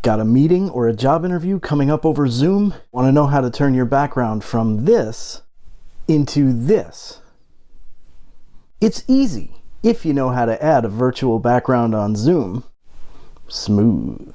Got a meeting or a job interview coming up over Zoom? Want to know how to turn your background from this into this? It's easy if you know how to add a virtual background on Zoom. Smooth.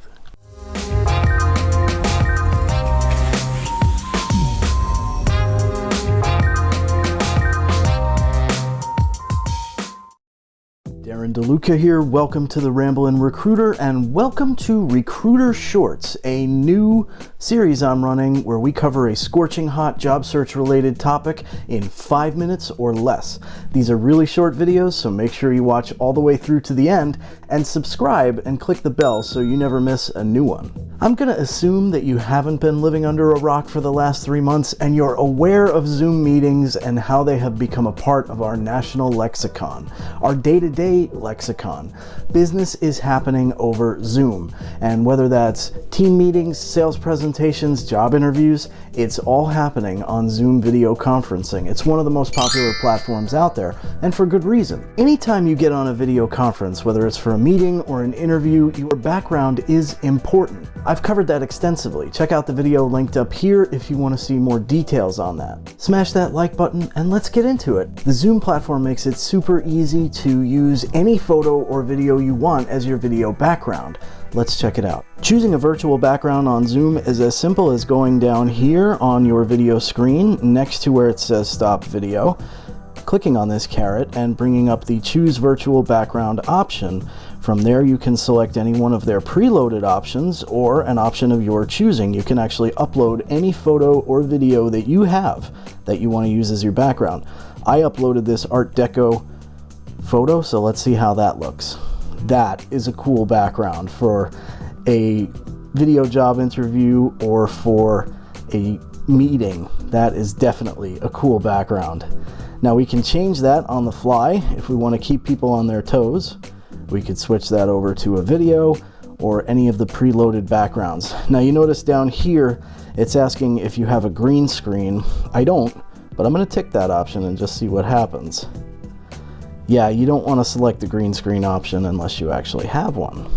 Darren DeLuca here. Welcome to the Ramblin' Recruiter and welcome to Recruiter Shorts, a new series I'm running where we cover a scorching hot job search related topic in 5 minutes or less. These are really short videos, so make sure you watch all the way through to the end and subscribe and click the bell so you never miss a new one. I'm gonna assume that you haven't been living under a rock for the last 3 months and you're aware of Zoom meetings and how they have become a part of our national lexicon, our day-to-day lexicon. Business is happening over Zoom, and whether that's team meetings, sales presentations, job interviews, it's all happening on Zoom video conferencing. It's one of the most popular platforms out there, and for good reason. Anytime you get on a video conference, whether it's for a meeting or an interview, your background is important. I've covered that extensively. Check out the video linked up here if you want to see more details on that. Smash that like button and let's get into it. The Zoom platform makes it super easy to use any photo or video you want as your video background. Let's check it out. Choosing a virtual background on Zoom is as simple as going down here on your video screen next to where it says Stop Video, clicking on this caret and bringing up the Choose Virtual Background option. From there you can select any one of their preloaded options or an option of your choosing. You can actually upload any photo or video that you have that you want to use as your background. I uploaded this Art Deco photo, so let's see how that looks. That is a cool background for a video job interview or for a meeting. That is definitely a cool background. Now we can change that on the fly if we want to keep people on their toes. We could switch that over to a video or any of the preloaded backgrounds. Now you notice down here it's asking if you have a green screen. I don't, but I'm going to tick that option and just see what happens. Yeah, you don't want to select the green screen option unless you actually have one.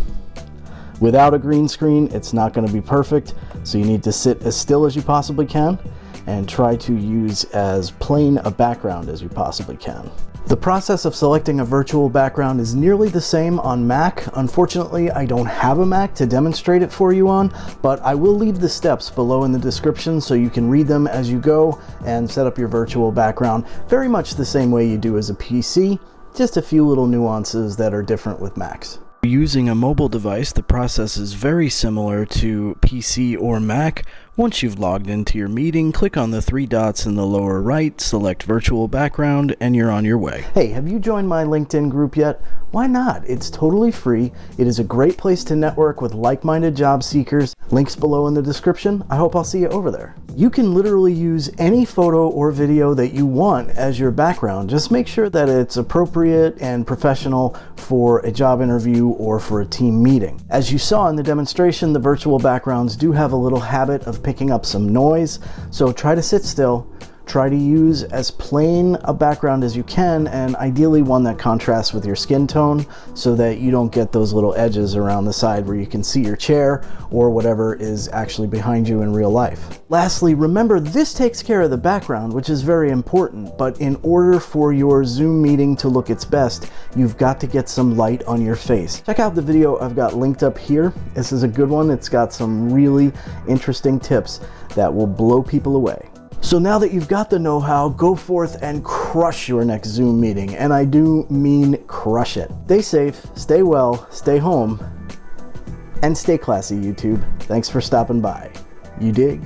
Without a green screen, it's not going to be perfect, so you need to sit as still as you possibly can and try to use as plain a background as you possibly can. The process of selecting a virtual background is nearly the same on Mac. Unfortunately, I don't have a Mac to demonstrate it for you on, but I will leave the steps below in the description so you can read them as you go and set up your virtual background very much the same way you do as a PC, just a few little nuances that are different with Macs. Using a mobile device, the process is very similar to PC or Mac. Once you've logged into your meeting, click on the 3 dots in the lower right, select Virtual Background, and you're on your way. Hey, have you joined my LinkedIn group yet? Why not? It's totally free. It is a great place to network with like-minded job seekers. Links below in the description. I hope I'll see you over there. You can literally use any photo or video that you want as your background. Just make sure that it's appropriate and professional for a job interview or for a team meeting. As you saw in the demonstration, the virtual backgrounds do have a little habit of picking up some noise, so try to sit still. Try to use as plain a background as you can, and ideally one that contrasts with your skin tone so that you don't get those little edges around the side where you can see your chair or whatever is actually behind you in real life. Lastly, remember this takes care of the background, which is very important, but in order for your Zoom meeting to look its best, you've got to get some light on your face. Check out the video I've got linked up here. This is a good one. It's got some really interesting tips that will blow people away. So now that you've got the know-how, go forth and crush your next Zoom meeting. And I do mean crush it. Stay safe, stay well, stay home, and stay classy, YouTube. Thanks for stopping by. You dig?